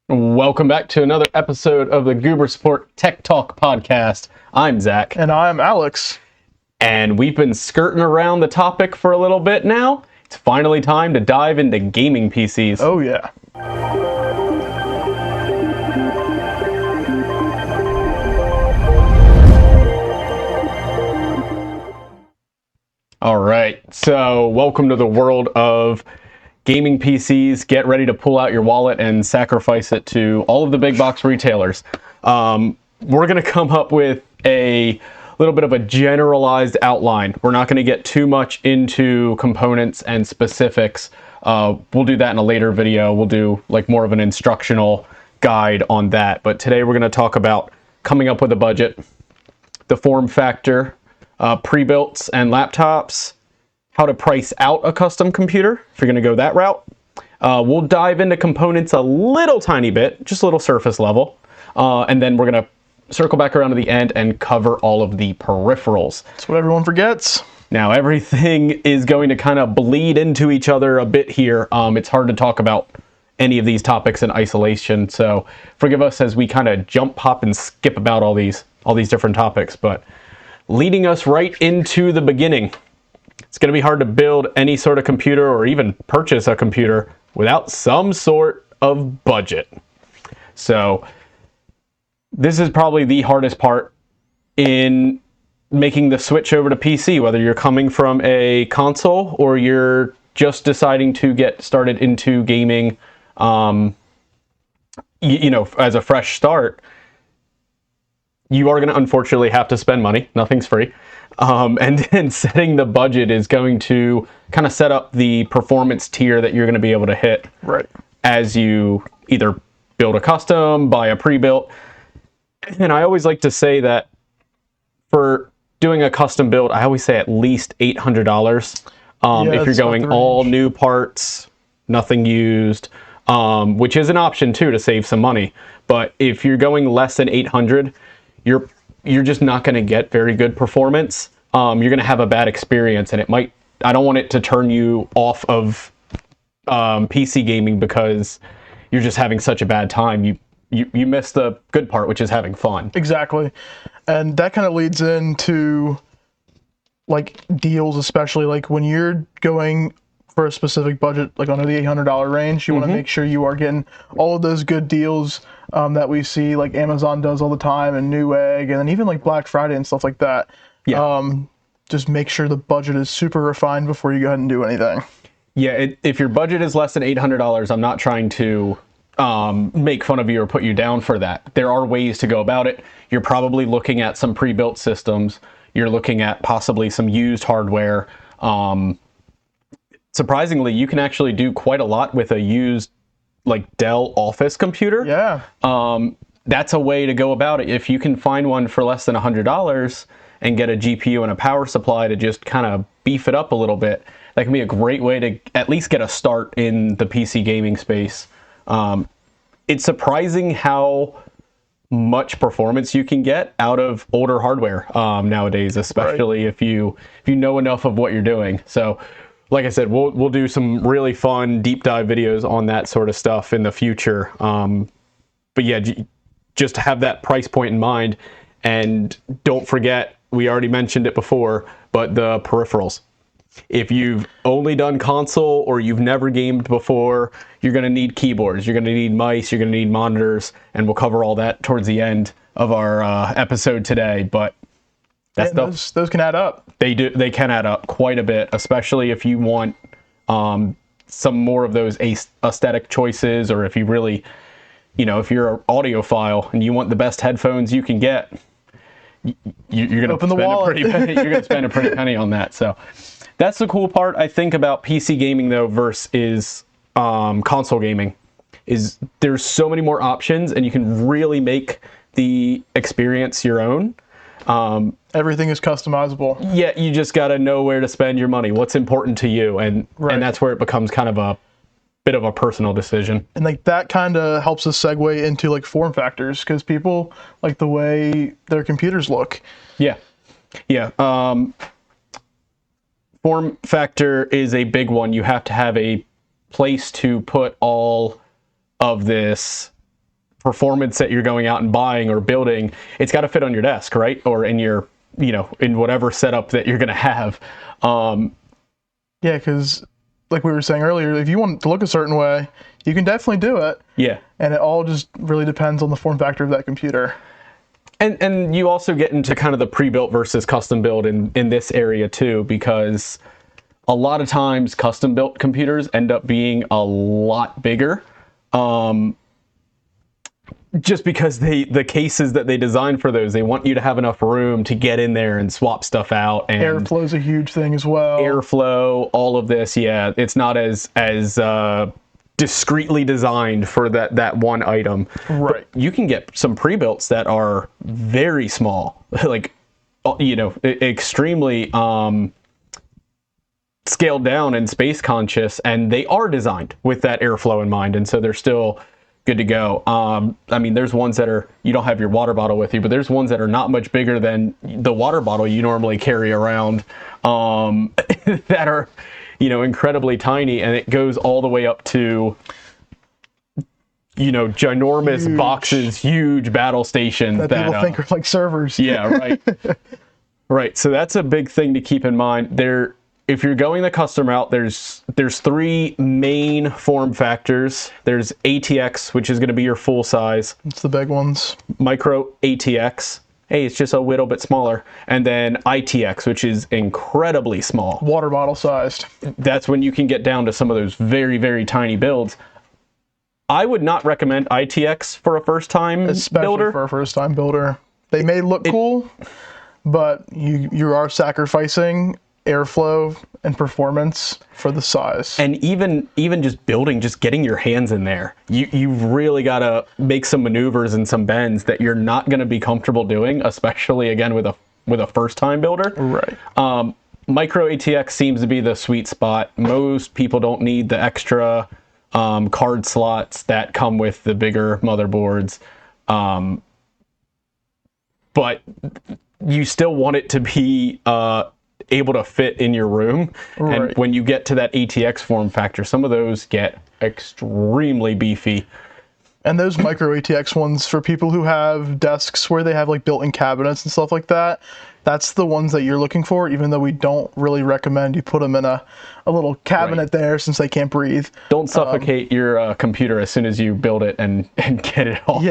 Welcome back to another episode of the Goober Support Tech Talk podcast. I'm Zach. And I'm Alex. And we've been skirting around the topic for a little bit now. It's finally time to dive into gaming PCs. Oh, yeah. All right, so welcome to the world of gaming PCs. Get ready to pull out your wallet and sacrifice it to all of the big box retailers. We're going to come up with a little bit of a generalized outline. We're not going to get too much into components and specifics. We'll do that in a later video. We'll do like more of an instructional guide on that. But today we're going to talk about coming up with a budget, the form factor, pre-builts and laptops, how to price out a custom computer if you're going to go that route. We'll dive into components a little tiny bit, just a little surface level. And then we're going to circle back around to the end and cover all of the peripherals. That's what everyone forgets. Now, everything is going to kind of bleed into each other a bit here. It's hard to talk about any of these topics in isolation, so forgive us as we kind of jump, hop, and skip about all these different topics. But leading us right into the beginning, it's going to be hard to build any sort of computer or even purchase a computer without some sort of budget. So this is probably the hardest part in making the switch over to PC, whether you're coming from a console or you're just deciding to get started into gaming, you know, as a fresh start. You are going to unfortunately have to spend money. Nothing's free. And then setting the budget is going to kind of set up the performance tier that you're going to be able to hit Right. as you either build a custom, buy a pre-built. And I always like to say that for doing a custom build, I always say at least $800. If you're going all new parts, nothing used, which is an option too to save some money. But if you're going less than 800, you're just not going to get very good performance. You're going to have a bad experience, and I don't want it to turn you off of PC gaming because you're just having such a bad time. You miss the good part, which is having fun. Exactly. And that kind of leads into like deals, especially like when you're going for a specific budget, like under the $800 range, you want to make sure you are getting all of those good deals that we see, like Amazon does all the time, and Newegg, and then even like Black Friday and stuff like that. Yeah. Just make sure the budget is super refined before you go ahead and do anything. Yeah, if your budget is less than $800, I'm not trying to make fun of you or put you down for that. There are ways to go about it. You're probably looking at some pre-built systems. You're looking at possibly some used hardware. Surprisingly, you can actually do quite a lot with a used like Dell Office computer. Yeah. That's a way to go about it. If you can find one for less than $100 and get a GPU and a power supply to just kind of beef it up a little bit, that can be a great way to at least get a start in the PC gaming space. It's surprising how much performance you can get out of older hardware nowadays, especially if you know enough of what you're doing. So, like I said, we'll do some really fun deep dive videos on that sort of stuff in the future. But yeah, just have that price point in mind, and don't forget, we already mentioned it before, but the peripherals. If you've only done console or you've never gamed before, you're going to need keyboards, you're going to need mice, you're going to need monitors, and we'll cover all that towards the end of our episode today. But those can add up. They can add up quite a bit, especially if you want some more of those aesthetic choices, or if you really, if you're an audiophile and you want the best headphones you can get, you're going to spend a pretty penny. You're going to spend a pretty penny on that. So that's the cool part, I think, about PC gaming though versus console gaming, is there's so many more options and you can really make the experience your own. Everything is customizable. Yeah, you just got to know where to spend your money, what's important to you, and that's where it becomes kind of a bit of a personal decision. And like that kind of helps us segue into like form factors, because people like the way their computers look. Yeah. Form factor is a big one. You have to have a place to put all of this performance that you're going out and buying or building, it's got to fit on your desk, right? Or in your, in whatever setup that you're going to have. Yeah, because like we were saying earlier, if you want to look a certain way, you can definitely do it. Yeah. And it all just really depends on the form factor of that computer. And you also get into kind of the pre-built versus custom build in this area too, because a lot of times custom built computers end up being a lot bigger. Just because the cases that they design for those, they want you to have enough room to get in there and swap stuff out. And Airflow's a huge thing as well. Airflow, all of this, yeah, it's not as discreetly designed for that one item. Right. But you can get some pre-builts that are very small, like extremely scaled down and space conscious, and they are designed with that airflow in mind, and so they're still good to go. I mean, there's ones that are, you don't have your water bottle with you, but there's ones that are not much bigger than the water bottle you normally carry around, that are, incredibly tiny, and it goes all the way up to, ginormous Huge. Boxes, huge battle stations that people think are like servers. Yeah, right. Right. So that's a big thing to keep in mind. If you're going the custom route, there's three main form factors. There's ATX, which is going to be your full size. It's the big ones. Micro ATX. Hey, it's just a little bit smaller. And then ITX, which is incredibly small. Water bottle sized. That's when you can get down to some of those very, very tiny builds. I would not recommend ITX for a first-time builder. Especially for a first-time builder. They may look cool, but you are sacrificing airflow and performance for the size. And even just building, just getting your hands in there, you've really got to make some maneuvers and some bends that you're not going to be comfortable doing, especially again with a first-time builder. Right. Micro ATX seems to be the sweet spot. Most people don't need the extra card slots that come with the bigger motherboards, but you still want it to be able to fit in your room. Right. And when you get to that ATX form factor, some of those get extremely beefy. And those micro ATX ones, for people who have desks where they have like built-in cabinets and stuff like that, that's the ones that you're looking for, even though we don't really recommend you put them in a little cabinet there since they can't breathe. Don't suffocate your computer as soon as you build it and get it all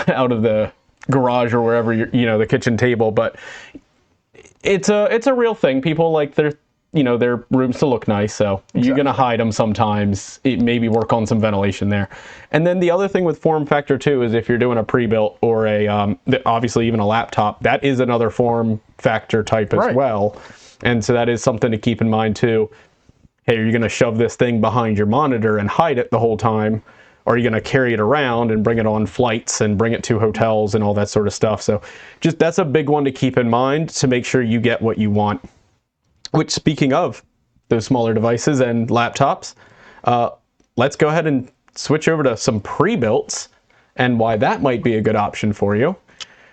out of the garage or wherever the kitchen table. But it's a real thing. People like their rooms to look nice, so you're gonna hide them sometimes. Maybe work on some ventilation there. And then the other thing with form factor too is if you're doing a pre-built or obviously even a laptop, that is another form factor type as well. And so that is something to keep in mind too. Hey, are you gonna shove this thing behind your monitor and hide it the whole time? Or are you going to carry it around and bring it on flights and bring it to hotels and all that sort of stuff? So just that's a big one to keep in mind to make sure you get what you want. Which, speaking of those smaller devices and laptops, let's go ahead and switch over to some pre-builts and why that might be a good option for you.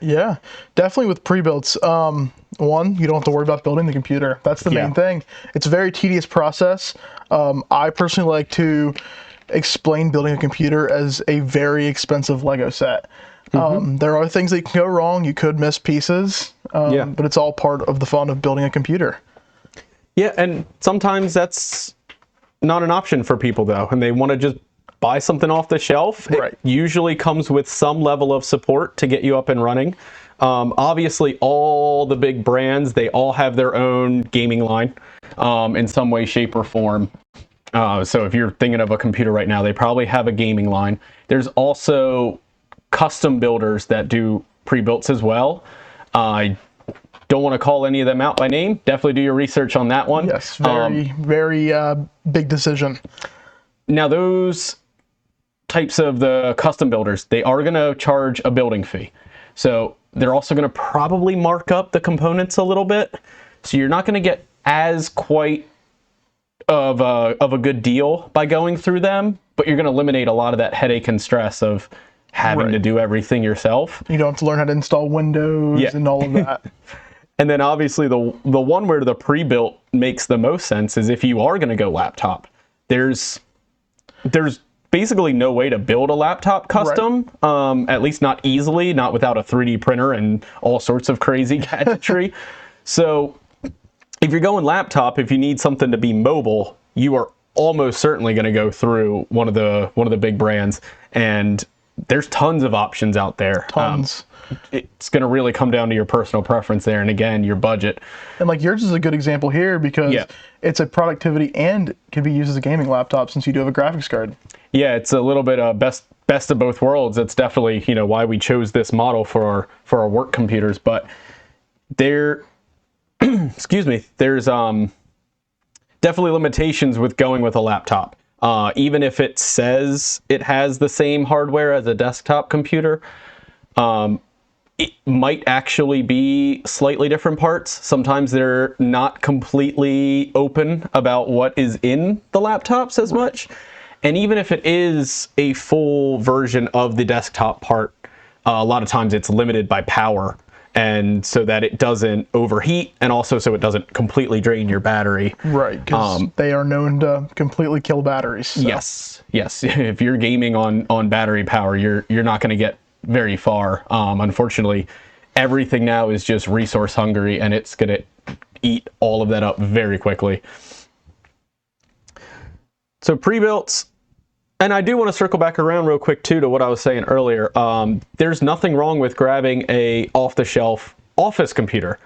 Yeah, definitely with pre-builts. One, you don't have to worry about building the computer. That's the main thing. It's a very tedious process. I personally like to explain building a computer as a very expensive Lego set. There are things that can go wrong. You could miss pieces, but it's all part of the fun of building a computer. Yeah, and sometimes that's not an option for people though, and they want to just buy something off the shelf. Right. It usually comes with some level of support to get you up and running. Obviously, all the big brands, they all have their own gaming line in some way, shape, or form. So if you're thinking of a computer right now, they probably have a gaming line. There's also custom builders that do pre-builts as well. I don't want to call any of them out by name. Definitely do your research on that one. Yes, very big decision. Now, those types of the custom builders, they are going to charge a building fee. So they're also going to probably mark up the components a little bit. So you're not going to get as quite of a good deal by going through them, but you're going to eliminate a lot of that headache and stress of having to do everything yourself. You don't have to learn how to install Windows and all of that. And then obviously the one where the pre-built makes the most sense is if you are going to go laptop. There's basically no way to build a laptop custom, at least not easily, not without a 3D printer and all sorts of crazy gadgetry. So if you're going laptop, if you need something to be mobile, you are almost certainly going to go through one of the big brands, and there's tons of options out there. Tons. It's going to really come down to your personal preference there, and again, your budget. And like yours is a good example here because Yeah. it's a productivity and can be used as a gaming laptop since you do have a graphics card. Yeah, it's a little bit best of both worlds. That's definitely, why we chose this model for our work computers. But there, excuse me, there's definitely limitations with going with a laptop. Even if it says it has the same hardware as a desktop computer, it might actually be slightly different parts. Sometimes they're not completely open about what is in the laptops as much. And even if it is a full version of the desktop part, a lot of times it's limited by power, and so that it doesn't overheat, and also so it doesn't completely drain your battery. Right, because they are known to completely kill batteries. So. Yes. If you're gaming on battery power, you're not going to get very far. Unfortunately, everything now is just resource hungry, and it's going to eat all of that up very quickly. So pre-built, and I do want to circle back around real quick too to what I was saying earlier. There's nothing wrong with grabbing a off-the-shelf office computer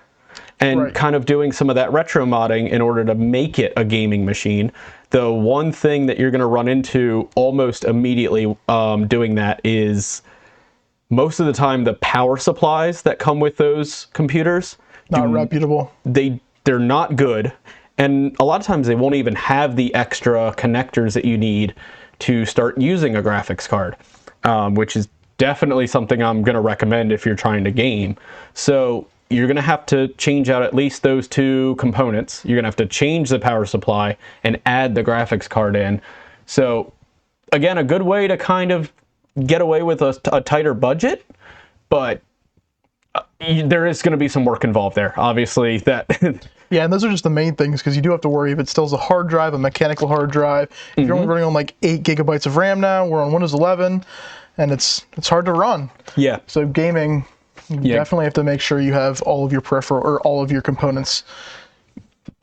and kind of doing some of that retro modding in order to make it a gaming machine. The one thing that you're going to run into almost immediately doing that is most of the time the power supplies that come with those computers Not reputable. they're not good, and a lot of times they won't even have the extra connectors that you need to start using a graphics card, which is definitely something I'm going to recommend if you're trying to game. So you're going to have to change out at least those two components. You're going to have to change the power supply and add the graphics card in. So again, a good way to kind of get away with a tighter budget, but there is going to be some work involved there. Obviously, that Yeah, and those are just the main things because you do have to worry if it still is a hard drive, a mechanical hard drive. If you're only running on like 8 gigabytes of RAM now, we're on Windows 11, and it's hard to run. Yeah. So gaming, you definitely have to make sure you have all of your peripheral or all of your components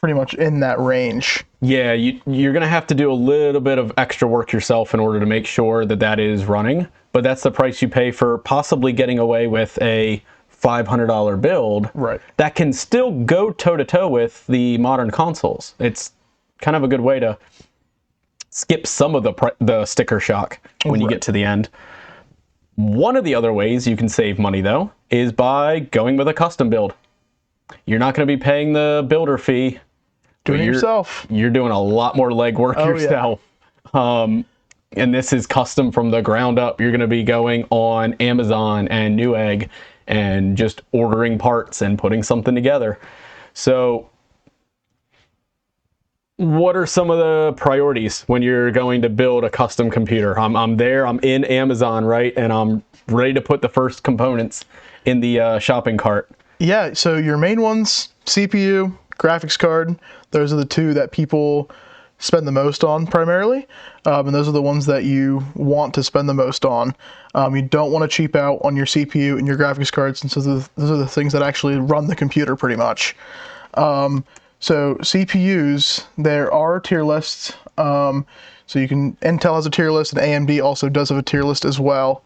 pretty much in that range. Yeah, you're going to have to do a little bit of extra work yourself in order to make sure that that is running, but that's the price you pay for possibly getting away with a $500 build that can still go toe-to-toe with the modern consoles. It's kind of a good way to skip some of the sticker shock when you get to the end. One of the other ways you can save money, though, is by going with a custom build. You're not going to be paying the builder fee. Doing it yourself. You're doing a lot more legwork yourself. Yeah. And this is custom from the ground up. You're going to be going on Amazon and Newegg and just ordering parts and putting something together. So what are some of the priorities when you're going to build a custom computer? I'm there, I'm in Amazon, right? And I'm ready to put the first components in the shopping cart. Yeah, so your main ones, CPU, graphics card, those are the two that people spend the most on primarily, and those are the ones that you want to spend the most on. You don't want to cheap out on your CPU and your graphics card since those are the things that actually run the computer pretty much. So CPUs, there are tier lists. So you can, Intel has a tier list, and AMD also does have a tier list as well.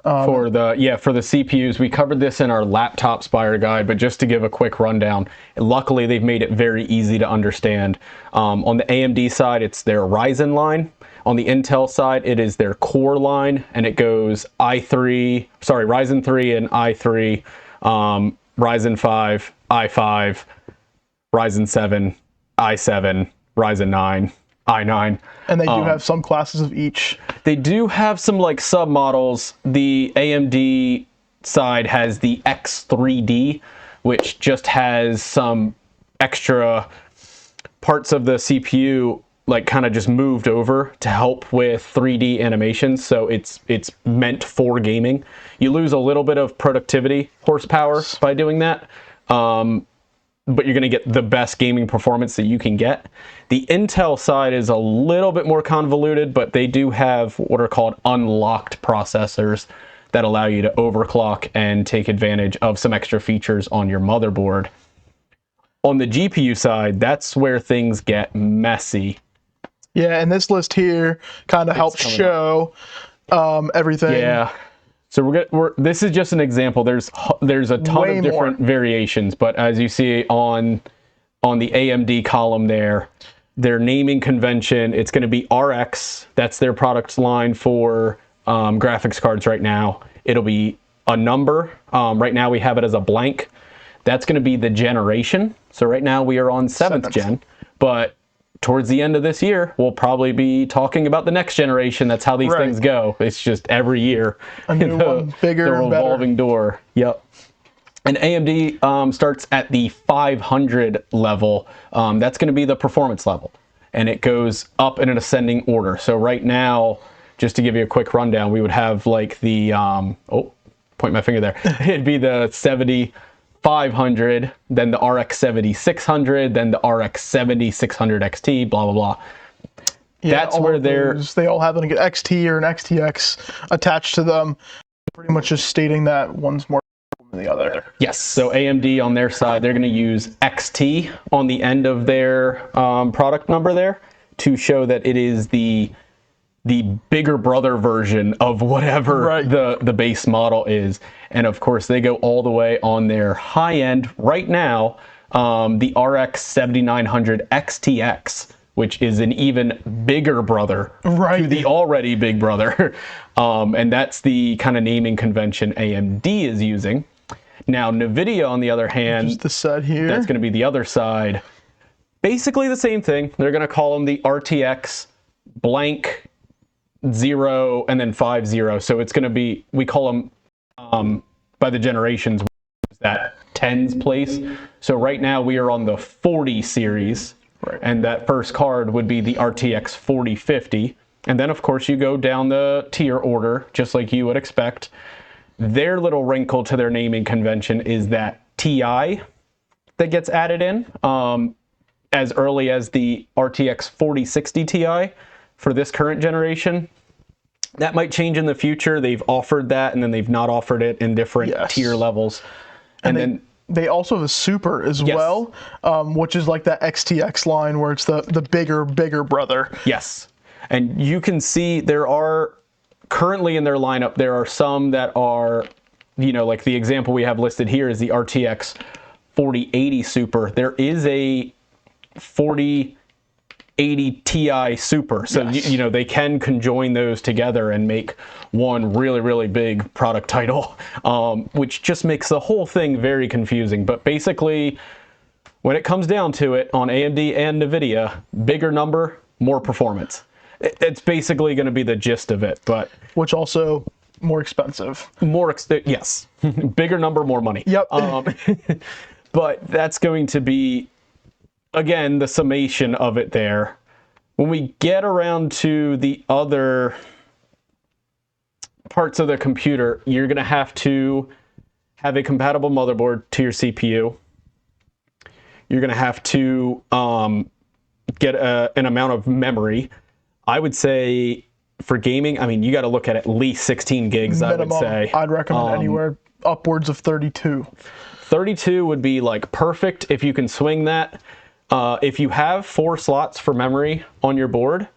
For the CPUs, we covered this in our laptop Spire guide, but just to give a quick rundown, luckily they've made it very easy to understand. On the AMD side, it's their Ryzen line. On the Intel side, it is their Core line, and it goes Ryzen 3 and i3, Ryzen 5, i5, Ryzen 7, i7, Ryzen 9, i9. And they do have some classes of each. They do have some like submodels. The AMD side has the X3D, which just has some extra parts of the CPU like kind of just moved over to help with 3D animations. So it's meant for gaming. You lose a little bit of productivity horsepower by doing that. but you're going to get the best gaming performance that you can get. The Intel side is a little bit more convoluted, but they do have what are called unlocked processors that allow you to overclock and take advantage of some extra features on your motherboard. On the GPU side, that's where things get messy. Yeah, and this list here kind of helps show everything. Yeah. So this is just an example. There's a ton of different variations, but as you see on the AMD column there, their naming convention, it's going to be RX. That's their product line for graphics cards right now. It'll be a number. Right now we have it as a blank. That's going to be the generation. So right now we are on 7th gen, but towards the end of this year, we'll probably be talking about the next generation. That's how these things go. It's just every year. A new one, bigger, the revolving door. Yep. And AMD starts at the 500 level. That's going to be the performance level. And it goes up in an ascending order. So right now, just to give you a quick rundown, we would have like the, point my finger there. It'd be the 7500, then the RX 7600, then the RX 7600 XT, blah, blah, blah. Yeah, that's where they all have like an XT or an XTX attached to them, pretty much just stating that one's more than the other. Yes, so AMD on their side, they're going to use XT on the end of their product number there to show that it is the bigger brother version of whatever the base model is. And of course, they go all the way on their high end right now, the RX 7900 XTX, which is an even bigger brother to the already big brother. And that's the kind of naming convention AMD is using. Now, NVIDIA, on the other hand, just the set here. That's going to be the other side. Basically the same thing. They're going to call them the RTX blank 0 and then 50. So it's going to be, we call them by the generations, that tens place. So right now we are on the 40 series, and that first card would be the RTX 4050. And then of course you go down the tier order, just like you would expect. Their little wrinkle to their naming convention is that TI that gets added in as early as the RTX 4060 Ti for this current generation. That might change in the future. They've offered that, and then they've not offered it in different tier levels. And then they also have a Super as well, which is like that XTX line where it's the bigger brother. Yes. And you can see there are, currently in their lineup, there are some that are, like the example we have listed here is the RTX 4080 Super. There is a 4080 Ti Super. So, they can conjoin those together and make one really, really big product title, which just makes the whole thing very confusing. But basically, when it comes down to it, on AMD and NVIDIA, bigger number, more performance. It's basically going to be the gist of it, but which also more expensive. Yes, bigger number, more money. Yep. But that's going to be, again, the summation of it there. When we get around to the other parts of the computer, you're going to have a compatible motherboard to your CPU. You're going to have to get an amount of memory. I would say for gaming, you got to look at least 16 gigs, minimum, I would say. I'd recommend anywhere upwards of 32. 32 would be like perfect if you can swing that. If you have 4 slots for memory on your board,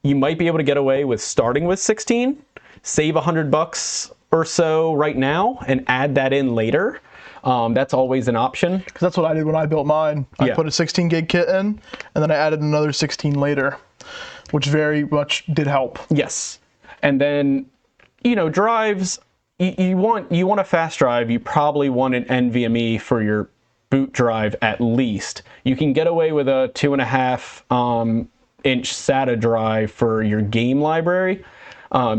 you might be able to get away with starting with 16, save $100 or so right now, and add that in later. That's always an option. Because that's what I did when I built mine. I put a 16 gig kit in, and then I added another 16 later, which very much did help. Yes. And then, drives, you want a fast drive, you probably want an NVMe for your boot drive at least. You can get away with a 2.5 inch SATA drive for your game library.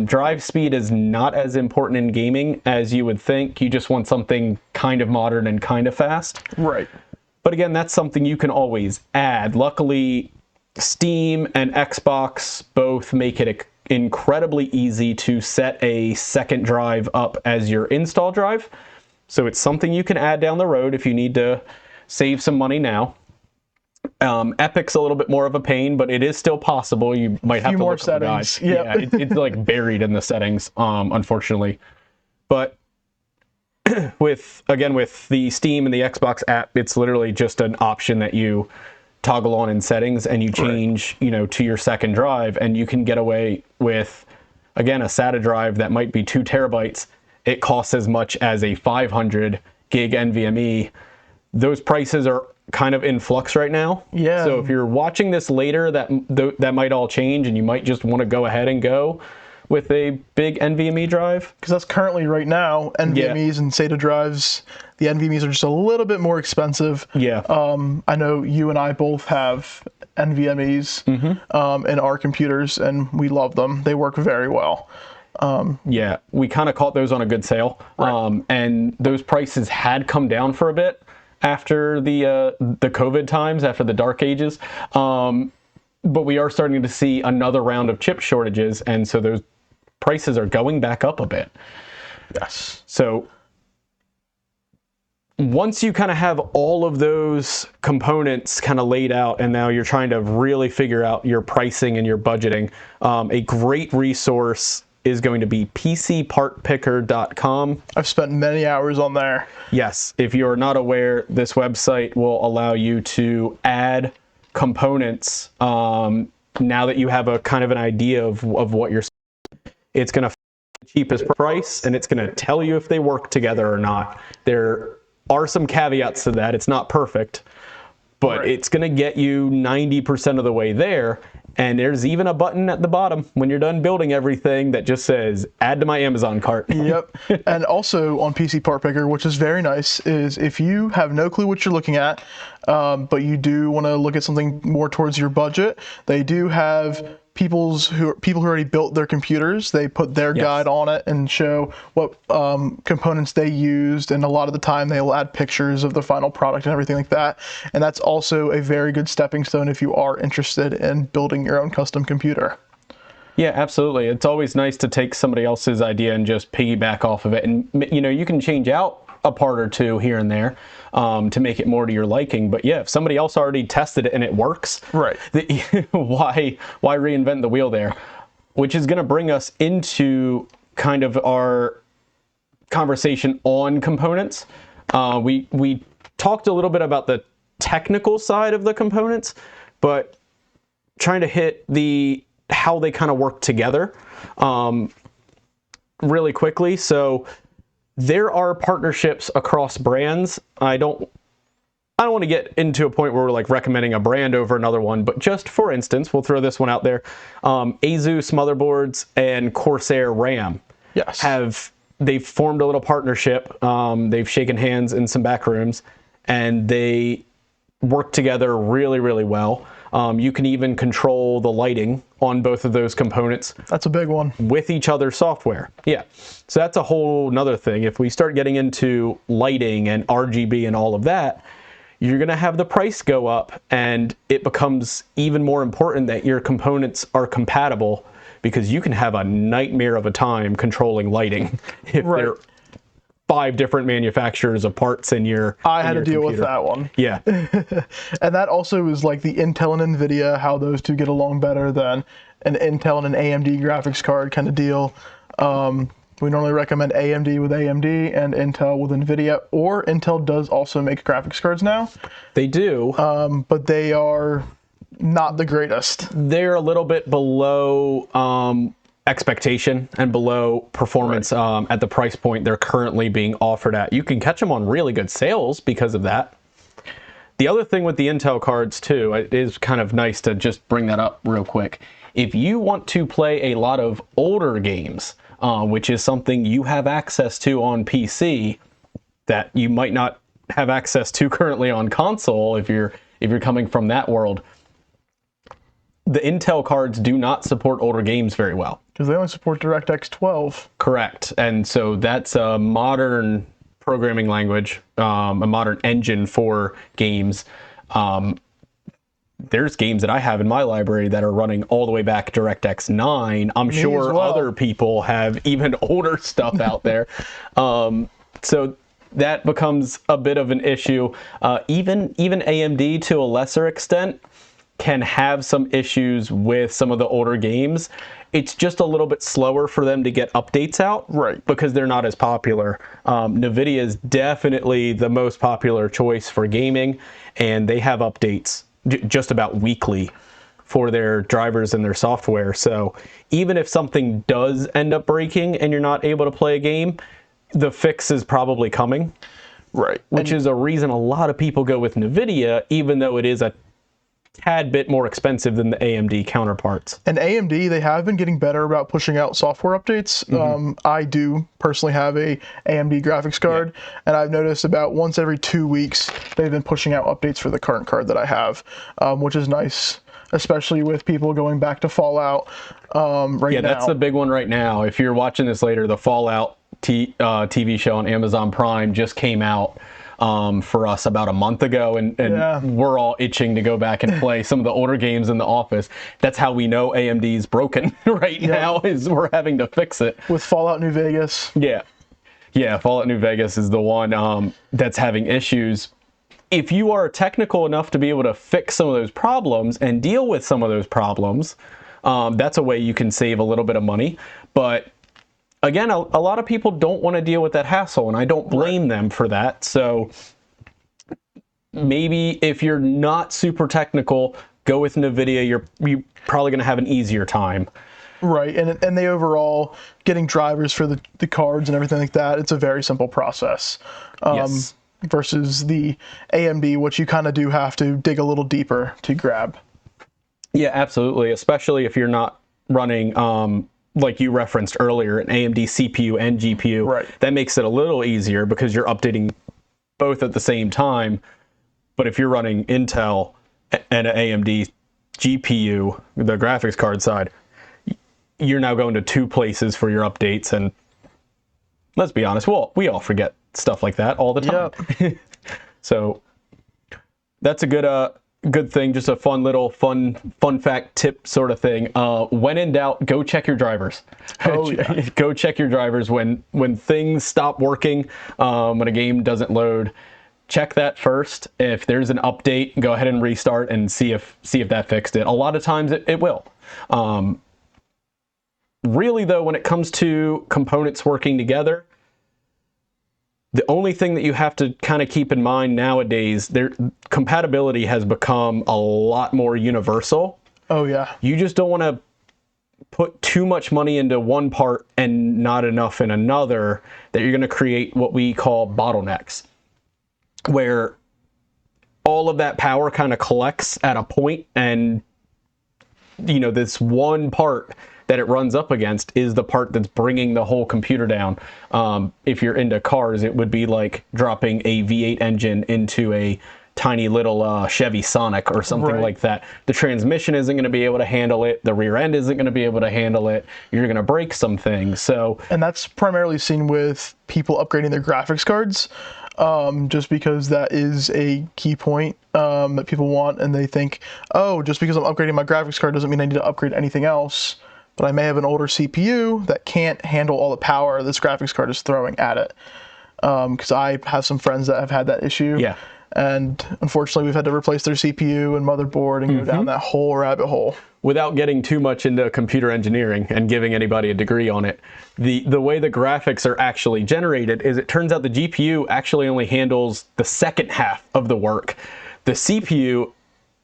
Drive speed is not as important in gaming as you would think. You just want something kind of modern and kind of fast. Right. But again, that's something you can always add. Luckily, Steam and Xbox both make it incredibly easy to set a second drive up as your install drive. So it's something you can add down the road if you need to save some money now. Epic's a little bit more of a pain, but it is still possible. You might have to more look at the guide. settings. Yeah. It's like buried in the settings, unfortunately. But with the Steam and the Xbox app, it's literally just an option that you toggle on in settings, and you change, to your second drive, and you can get away with, again, a SATA drive that might be 2 terabytes. It costs as much as a 500 gig NVMe. Those prices are kind of in flux right now. Yeah. So if you're watching this later, that might all change, and you might just want to go ahead and go with a big NVMe drive. Because that's currently right now, NVMEs and SATA drives, the NVMEs are just a little bit more expensive. Yeah. I know you and I both have NVMEs in our computers, and we love them. They work very well. Yeah, we kind of caught those on a good sale. Right. And those prices had come down for a bit after the COVID times, after the dark ages. But we are starting to see another round of chip shortages, and so those prices are going back up a bit. Yes. So once you kind of have all of those components kind of laid out, and now you're trying to really figure out your pricing and your budgeting, a great resource is going to be pcpartpicker.com. I've spent many hours on there. Yes. If you're not aware, this website will allow you to add components now that you have a kind of an idea of what you're. It's going to find the cheapest price, and it's going to tell you if they work together or not. There are some caveats to that. It's not perfect, but it's going to get you 90% of the way there. And there's even a button at the bottom when you're done building everything that just says, add to my Amazon cart. Yep. And also on PC Part Picker, which is very nice, is if you have no clue what you're looking at, but you do want to look at something more towards your budget, they do have people who already built their computers. They put their guide on it and show what components they used, and a lot of the time they'll add pictures of the final product and everything like that. And that's also a very good stepping stone if you are interested in building your own custom computer. Yeah, absolutely. It's always nice to take somebody else's idea and just piggyback off of it. And, you can change out a part or two here and there to make it more to your liking. But yeah, if somebody else already tested it and it works, right? Why reinvent the wheel there? Which is going to bring us into kind of our conversation on components. We talked a little bit about the technical side of the components, but trying to hit how they kind of work together really quickly. So there are partnerships across brands. I don't want to get into a point where we're like recommending a brand over another one, but just for instance, we'll throw this one out there. Asus motherboards and Corsair RAM they've formed a little partnership. They've shaken hands in some back rooms, and they work together really, really well. You can even control the lighting on both of those components. That's a big one. With each other's software. Yeah. So that's a whole nother thing. If we start getting into lighting and RGB and all of that, you're going to have the price go up, and it becomes even more important that your components are compatible, because you can have a nightmare of a time controlling lighting if they're 5 different manufacturers of parts in your I had to deal with that one. Yeah. And that also is like the Intel and NVIDIA, how those two get along better than an Intel and an AMD graphics card kind of deal. We normally recommend AMD with AMD and Intel with NVIDIA, or Intel does also make graphics cards now. They do. But they are not the greatest. They're a little bit below expectation and below performance at the price point they're currently being offered at. You can catch them on really good sales because of that. The other thing with the Intel cards too, it is kind of nice to just bring that up real quick. If you want to play a lot of older games, which is something you have access to on PC that you might not have access to currently on console if you're coming from that world, the Intel cards do not support older games very well. Because they only support DirectX 12. Correct. And so that's a modern programming language, a modern engine for games. There's games that I have in my library that are running all the way back DirectX 9. I'm sure other people have even older stuff out there. So that becomes a bit of an issue. Even AMD to a lesser extent can have some issues with some of the older games. It's just a little bit slower for them to get updates out, Right. because they're not as popular. NVIDIA is definitely the most popular choice for gaming, and they have updates just about weekly for their drivers and their software. So even if something does end up breaking and you're not able to play a game, the fix is probably coming. Right. Which is a reason a lot of people go with NVIDIA, even though it is a tad bit more expensive than the AMD counterparts. And AMD, they have been getting better about pushing out software updates. I do personally have a AMD graphics card, and I've noticed about once every 2 weeks, they've been pushing out updates for the current card that I have, which is nice, especially with people going back to Fallout right now. Yeah, that's the big one right now. If you're watching this later, the Fallout TV show on Amazon Prime just came out for us about a month ago, and we're all itching to go back and play some of the older games in the office. That's how we know AMD's broken right now, is we're having to fix it. With Fallout New Vegas. Yeah, Fallout New Vegas is the one that's having issues. If you are technical enough to be able to fix some of those problems and deal with some of those problems, that's a way you can save a little bit of money. But again, a lot of people don't want to deal with that hassle, and I don't blame them for that. So maybe if you're not super technical, go with NVIDIA. You're probably going to have an easier time. Right, and they overall, getting drivers for the cards and everything like that, it's a very simple process. Yes. Versus the AMD, which you kind of do have to dig a little deeper to grab. Yeah, absolutely, especially if you're not running like you referenced earlier, an AMD CPU and GPU. Right. That makes it a little easier because you're updating both at the same time. But if you're running Intel and an AMD GPU, the graphics card side, you're now going to two places for your updates. And let's be honest, we all forget stuff like that all the time. Yep. So that's a good thing, just a fun fact tip sort of thing. When in doubt, go check your drivers. Oh, yeah. Go check your drivers when things stop working, when a game doesn't load. Check that first. If there's an update, go ahead and restart and see if that fixed it. A lot of times it will. Really though, when it comes to components working together, the only thing that you have to kind of keep in mind nowadays, compatibility has become a lot more universal. Oh, yeah. You just don't want to put too much money into one part and not enough in another, that you're going to create what we call bottlenecks, where all of that power kind of collects at a point, and this one part that it runs up against is the part that's bringing the whole computer down. If you're into cars, it would be like dropping a V8 engine into a tiny little Chevy Sonic or something like that. The transmission isn't going to be able to handle it. The rear end isn't going to be able to handle it. You're going to break some things. And that's primarily seen with people upgrading their graphics cards, just because that is a key point that people want, and they think, oh, just because I'm upgrading my graphics card doesn't mean I need to upgrade anything else. But I may have an older CPU that can't handle all the power this graphics card is throwing at it. Because I have some friends that have had that issue. Yeah. And unfortunately, we've had to replace their CPU and motherboard and go down that whole rabbit hole. Without getting too much into computer engineering and giving anybody a degree on it, the way the graphics are actually generated is, it turns out the GPU actually only handles the second half of the work. The CPU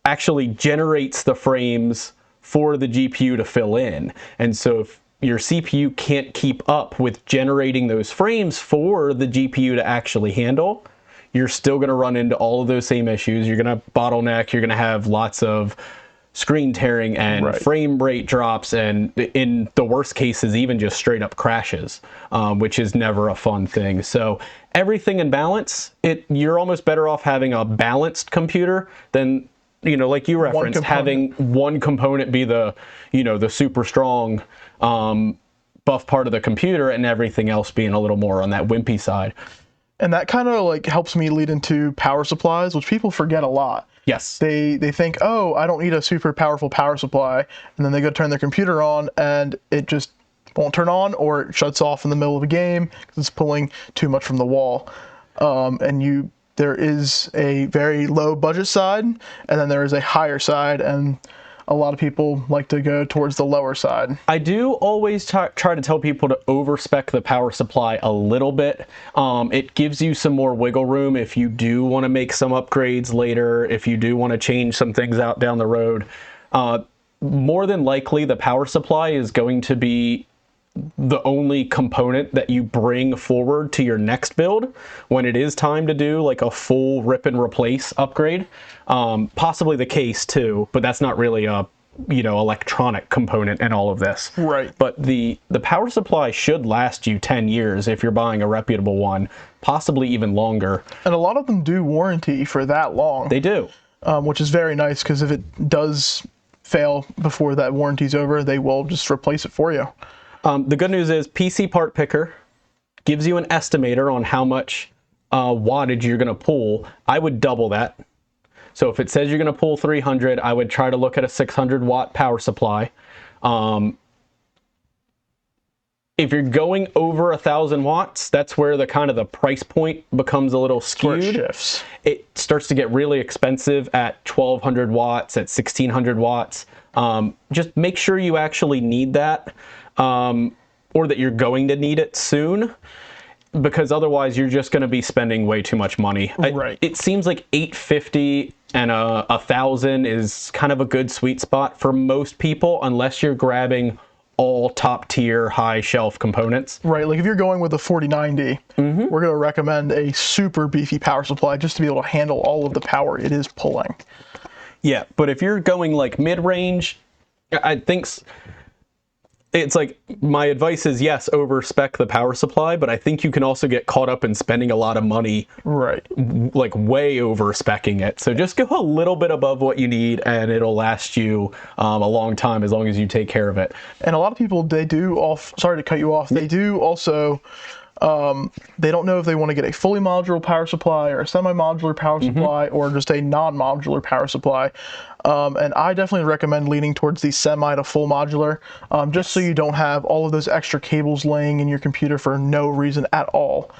actually generates the frames for the GPU to fill in. And so if your CPU can't keep up with generating those frames for the GPU to actually handle, you're still going to run into all of those same issues. You're going to bottleneck, you're going to have lots of screen tearing and frame rate drops, and in the worst cases, even just straight up crashes, which is never a fun thing. So everything in balance, you're almost better off having a balanced computer than, like you referenced, having one component be the super strong buff part of the computer, and everything else being a little more on that wimpy side. And that kind of helps me lead into power supplies, which people forget a lot. Yes. They think, oh, I don't need a super powerful power supply, and then they go turn their computer on and it just won't turn on, or it shuts off in the middle of a game because it's pulling too much from the wall. and there is a very low budget side, and then there is a higher side, and a lot of people like to go towards the lower side. I do always try to tell people to overspec the power supply a little bit. It gives you some more wiggle room if you do want to make some upgrades later, if you do want to change some things out down the road. More than likely, the power supply is going to be the only component that you bring forward to your next build when it is time to do like a full rip and replace upgrade. Possibly the case too, but that's not really a electronic component in all of this. Right. But the power supply should last you 10 years if you're buying a reputable one, possibly even longer. And a lot of them do warranty for that long. They do. Which is very nice, because if it does fail before that warranty's over, they will just replace it for you. The good news is PC Part Picker gives you an estimator on how much wattage you're going to pull. I would double that. So if it says you're going to pull 300, I would try to look at a 600 watt power supply. If you're going over 1,000 watts, that's where the the price point becomes a little skewed. It shifts. It starts to get really expensive at 1,200 watts, at 1,600 watts. Just make sure you actually need that, or that you're going to need it soon, because otherwise you're just going to be spending way too much money. Right. It seems like $850 and 1,000 is kind of a good sweet spot for most people, unless you're grabbing all top tier high shelf components. Right, like if you're going with a 4090, we're going to recommend a super beefy power supply just to be able to handle all of the power it is pulling. Yeah, but if you're going like mid-range, I think it's like, my advice is yes, over-spec the power supply, but I think you can also get caught up in spending a lot of money, right, like way over-speccing it. So just go a little bit above what you need, and it'll last you a long time, as long as you take care of it. And a lot of people, they do sorry to cut you off, they do also, they don't know if they want to get a fully modular power supply or a semi-modular power supply or just a non-modular power supply. And I definitely recommend leaning towards the semi to full modular, just so you don't have all of those extra cables laying in your computer for no reason at all.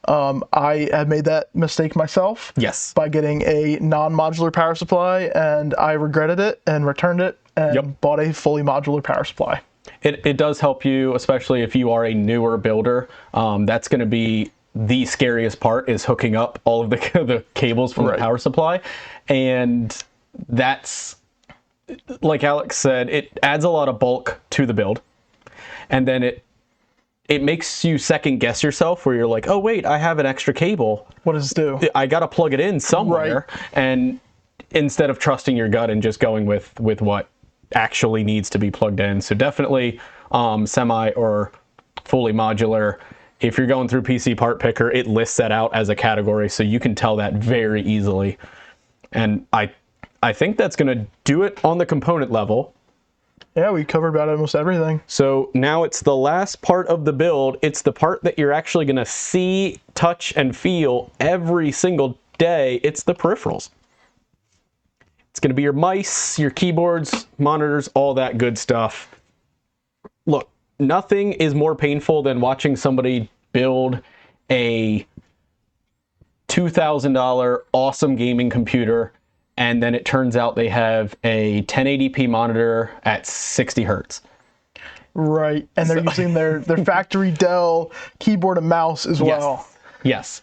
I had made that mistake myself. Yes. By getting a non-modular power supply, and I regretted it and returned it and bought a fully modular power supply. It does help you, especially if you are a newer builder. That's going to be the scariest part, is hooking up all of the cables from the power supply. And that's, like Alex said, it adds a lot of bulk to the build. And then it makes you second guess yourself, where you're like, oh wait, I have an extra cable. What does it do? I got to plug it in somewhere. Right. And instead of trusting your gut and just going with what actually needs to be plugged in. So definitely semi or fully modular. If you're going through PC Part Picker, it lists that out as a category, so you can tell that very easily. And I think that's going to do it on the component level. Yeah, we covered about almost everything. So now it's the last part of the build. It's the part that you're actually going to see, touch, and feel every single day. It's the peripherals. It's going to be your mice, your keyboards, monitors, all that good stuff. Look, nothing is more painful than watching somebody build a $2,000 awesome gaming computer, and then it turns out they have a 1080p monitor at 60 hertz. Right, and they're using their factory Dell keyboard and mouse as well. Yes.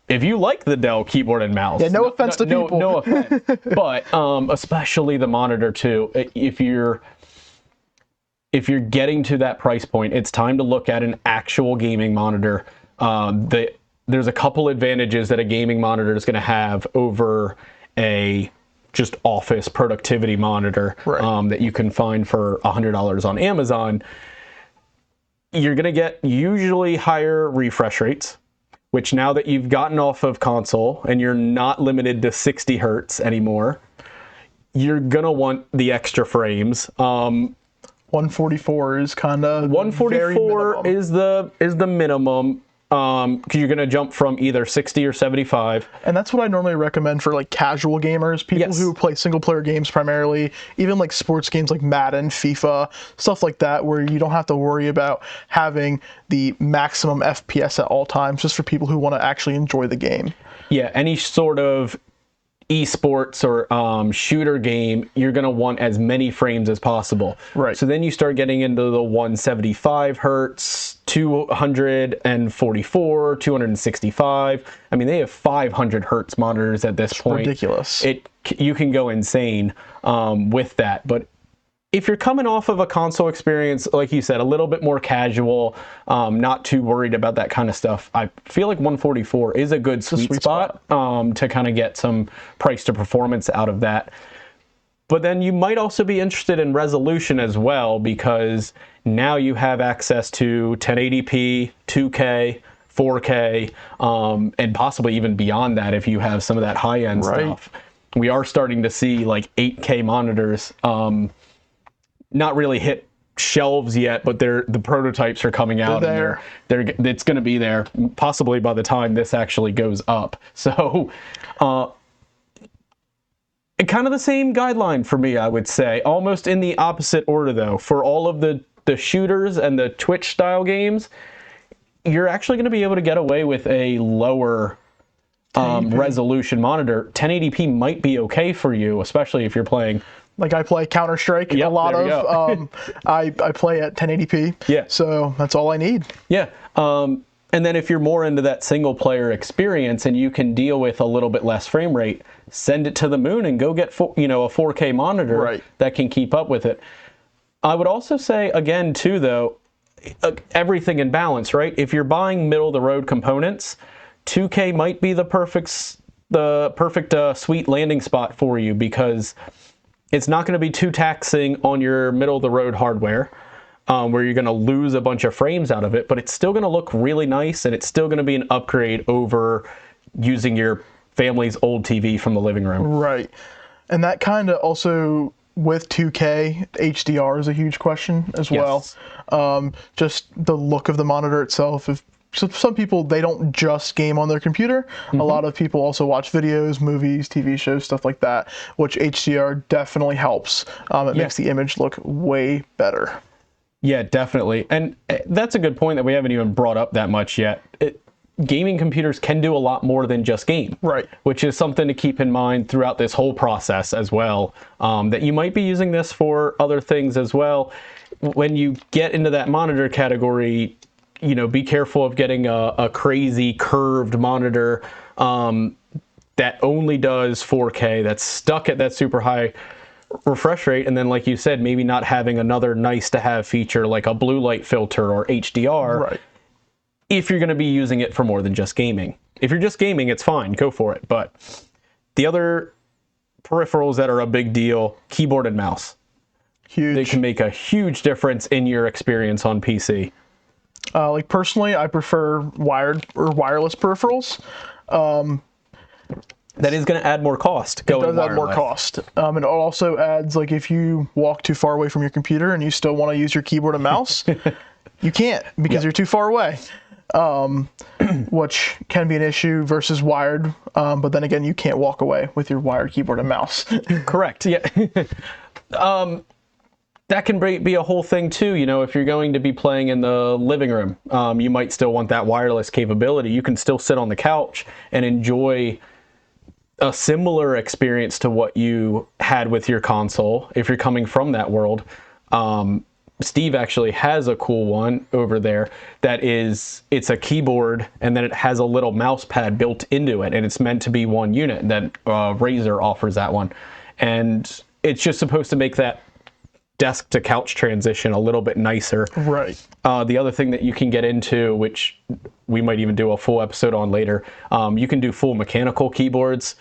If you like the Dell keyboard and mouse, no offense to people. No offense, but especially the monitor too. If you're getting to that price point, it's time to look at an actual gaming monitor. There's a couple advantages that a gaming monitor is going to have over a just office productivity monitor that you can find for $100 on Amazon. You're going to get usually higher refresh rates, which now that you've gotten off of console and you're not limited to 60 hertz anymore, you're going to want the extra frames. 144 is kind of 144 is the minimum. because you're going to jump from either 60 or 75. And that's what I normally recommend for like casual gamers, people who play single player games primarily, even like sports games like Madden, FIFA, stuff like that, where you don't have to worry about having the maximum FPS at all times, just for people who want to actually enjoy the game. Yeah, any sort of esports or shooter game, you're going to want as many frames as possible. Right. So then you start getting into the 175 hertz, 244, 265. I mean, they have 500 hertz monitors at this point. Ridiculous. You can go insane with that. But if you're coming off of a console experience, like you said, a little bit more casual, not too worried about that kind of stuff, I feel like 144 is a good sweet spot to kind of get some price to performance out of that. But then you might also be interested in resolution as well, because now you have access to 1080p, 2K, 4K, and possibly even beyond that if you have some of that high-end stuff. We are starting to see like 8K monitors not really hit shelves yet, but the prototypes are coming out. It's going to be there possibly by the time this actually goes up. So kind of the same guideline for me, I would say, almost in the opposite order though. For all of the shooters and the Twitch style games, you're actually going to be able to get away with a lower resolution monitor. 1080p might be okay for you, especially if you're playing. Like I play Counter-Strike a lot of. I play at 1080p. Yeah. So that's all I need. Yeah. And then if you're more into that single player experience and you can deal with a little bit less frame rate, send it to the moon and go get a 4K monitor that can keep up with it. I would also say, again, too, though, everything in balance, right? If you're buying middle-of-the-road components, 2K might be the perfect sweet landing spot for you, because it's not going to be too taxing on your middle-of-the-road hardware, where you're going to lose a bunch of frames out of it, but it's still going to look really nice, and it's still going to be an upgrade over using your family's old TV from the living room. Right. And that kind of also, with 2K, HDR is a huge question as well. Just the look of the monitor itself. So some people, they don't just game on their computer. A lot of people also watch videos, movies, TV shows, stuff like that, which HDR definitely helps. It makes the image look way better. Yeah, definitely. And that's a good point that we haven't even brought up that much yet. Gaming computers can do a lot more than just game. Right. Which is something to keep in mind throughout this whole process as well, that you might be using this for other things as well. When you get into that monitor category, be careful of getting a crazy curved monitor that only does 4K, that's stuck at that super high refresh rate, and then, like you said, maybe not having another nice to have feature like a blue light filter or HDR, if you're going to be using it for more than just gaming. If you're just gaming, it's fine, go for it. But the other peripherals that are a big deal, keyboard and mouse. Huge. They can make a huge difference in your experience on PC. Like personally, I prefer wired or wireless peripherals. That is going to add more cost. It does add more cost. And it also adds, like, if you walk too far away from your computer and you still want to use your keyboard and mouse, you can't because you're too far away, which can be an issue versus wired. But then again, you can't walk away with your wired keyboard and mouse. Correct. Yeah. That can be a whole thing too. If you're going to be playing in the living room, you might still want that wireless capability. You can still sit on the couch and enjoy a similar experience to what you had with your console if you're coming from that world. Steve actually has a cool one over there it's a keyboard and then it has a little mouse pad built into it, and it's meant to be one unit. That Razer offers that one, and it's just supposed to make that desk to couch transition a little bit nicer. Right. The other thing that you can get into, which we might even do a full episode on later, you can do full mechanical keyboards,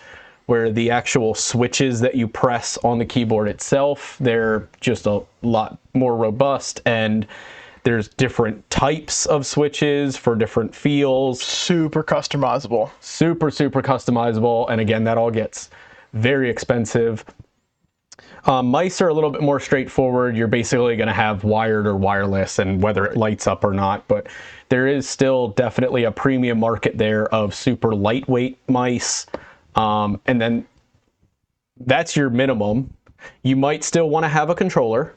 where the actual switches that you press on the keyboard itself, they're just a lot more robust, and there's different types of switches for different feels. Super customizable. Super customizable. And again, that all gets very expensive. Mice are a little bit more straightforward. You're basically going to have wired or wireless and whether it lights up or not, but there is still definitely a premium market there of super lightweight mice. And then that's your minimum. You might still want to have a controller,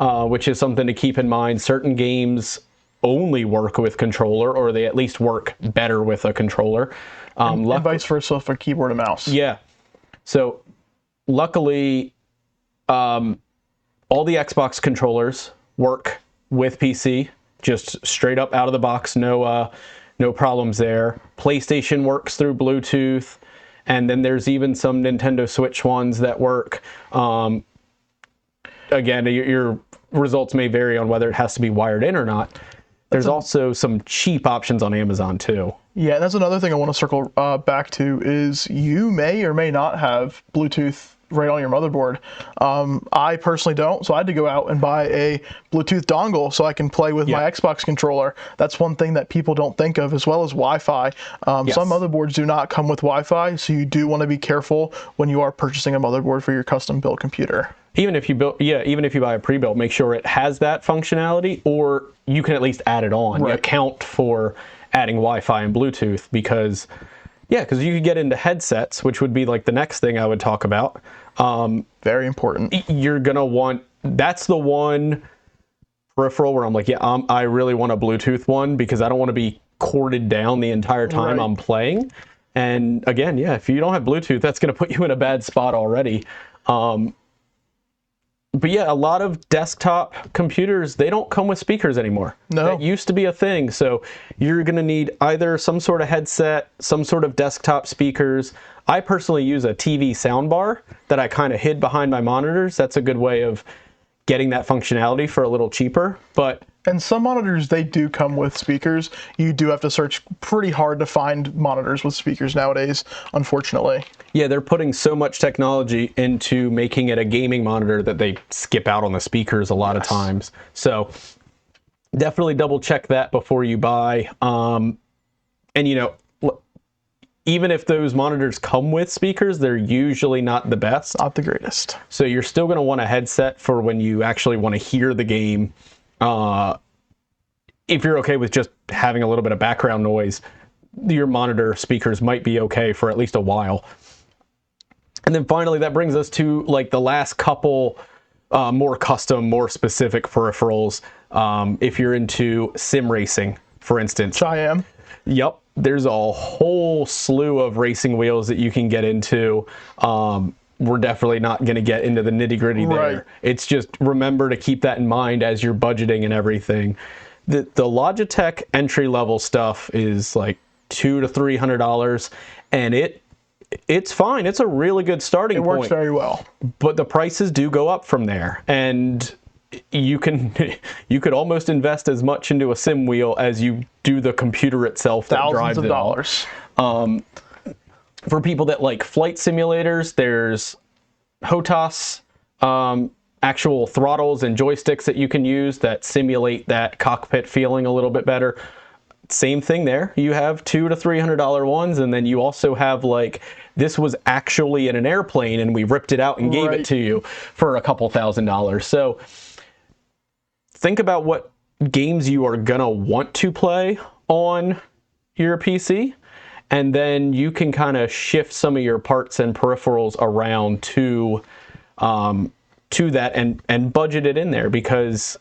which is something to keep in mind. Certain games only work with controller, or they at least work better with a controller. And vice versa for keyboard and mouse. Yeah. So luckily, all the Xbox controllers work with PC, just straight up out of the box. No problems there. PlayStation works through Bluetooth. And then there's even some Nintendo Switch ones that work. Again, your results may vary on whether it has to be wired in or not. There's also some cheap options on Amazon too. Yeah, that's another thing I want to circle back to is you may or may not have Bluetooth right on your motherboard. I personally don't, so I had to go out and buy a Bluetooth dongle so I can play with my Xbox controller. That's one thing that people don't think of, as well as Wi-Fi. Some motherboards do not come with Wi-Fi, so you do want to be careful when you are purchasing a motherboard for your custom built computer. Even if you buy a pre-built, make sure it has that functionality, or you can at least add it on. Right. Account for adding Wi-Fi and Bluetooth because you could get into headsets, which would be like the next thing I would talk about. Very important. You're gonna want, that's the one peripheral where I'm like, I really want a Bluetooth one because I don't want to be corded down the entire time I'm playing. And again, if you don't have Bluetooth, that's gonna put you in a bad spot already. But yeah, a lot of desktop computers, they don't come with speakers anymore. No. That used to be a thing. So you're going to need either some sort of headset, some sort of desktop speakers. I personally use a TV soundbar that I kind of hid behind my monitors. That's a good way of getting that functionality for a little cheaper. And some monitors, they do come with speakers. You do have to search pretty hard to find monitors with speakers nowadays, unfortunately. Yeah, they're putting so much technology into making it a gaming monitor that they skip out on the speakers a lot of times. So definitely double check that before you buy. And even if those monitors come with speakers, they're usually not the best. Not the greatest. So you're still going to want a headset for when you actually want to hear the game. If you're okay with just having a little bit of background noise, your monitor speakers might be okay for at least a while. And then finally, that brings us to like the last couple more custom, more specific peripherals. If you're into sim racing, for instance. Which I am. Yep. There's a whole slew of racing wheels that you can get into. We're definitely not going to get into the nitty gritty there. Right. It's just remember to keep that in mind as you're budgeting and everything. The Logitech entry level stuff is like $200 to $300, and it's fine. It's a really good starting point. It works very well. But the prices do go up from there, and you could almost invest as much into a sim wheel as you do the computer itself that drives it. Thousands of dollars. For people that like flight simulators, there's HOTAS, actual throttles and joysticks that you can use that simulate that cockpit feeling a little bit better. Same thing there. You have $200 to $300 ones, and then you also have like, this was actually in an airplane and we ripped it out and gave it to you for a couple $1,000s. So think about what games you are gonna want to play on your PC, and then you can kind of shift some of your parts and peripherals around to that and budget it in there, because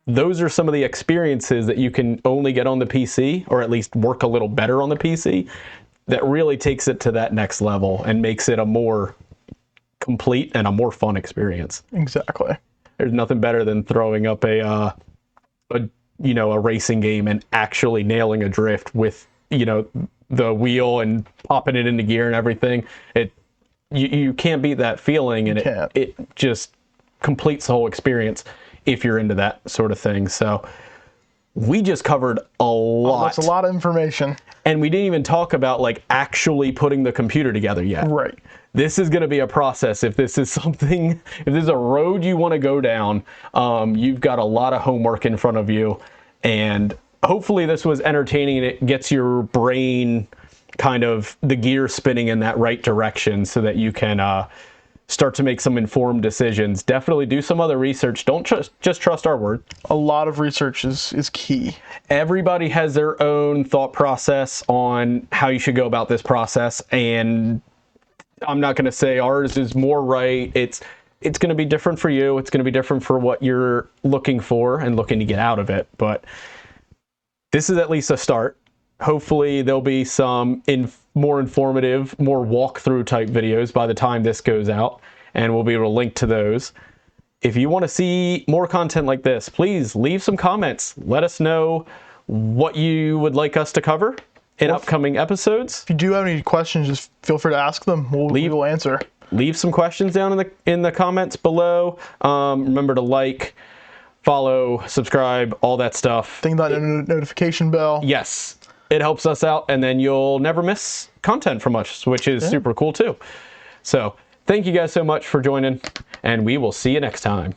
those are some of the experiences that you can only get on the PC, or at least work a little better on the PC, that really takes it to that next level and makes it a more complete and a more fun experience. Exactly. There's nothing better than throwing up a racing game and actually nailing a drift with, the wheel and popping it into gear and everything. You can't beat that feeling, and it just completes the whole experience if you're into that sort of thing. So we just covered a lot. That's a lot of information. And we didn't even talk about like actually putting the computer together yet. Right. This is going to be a process. If this is a road you want to go down, you've got a lot of homework in front of you. And hopefully this was entertaining and it gets your brain kind of the gear spinning in that right direction so that you can start to make some informed decisions. Definitely do some other research. Don't just trust our word. A lot of research is key. Everybody has their own thought process on how you should go about this process, and I'm not going to say ours is more right. It's going to be different for you. It's going to be different for what you're looking for and looking to get out of it. But this is at least a start. Hopefully there'll be some more informative, more walkthrough type videos by the time this goes out, and we'll be able to link to those. If you want to see more content like this, please leave some comments. Let us know what you would like us to cover in upcoming episodes. If you do have any questions, just feel free to ask them. We will answer. Leave some questions down in the comments below. Remember to like, follow, subscribe, all that stuff. Think about the notification bell. Yes, it helps us out, and then you'll never miss content from us, which is super cool too. So thank you guys so much for joining, and we will see you next time.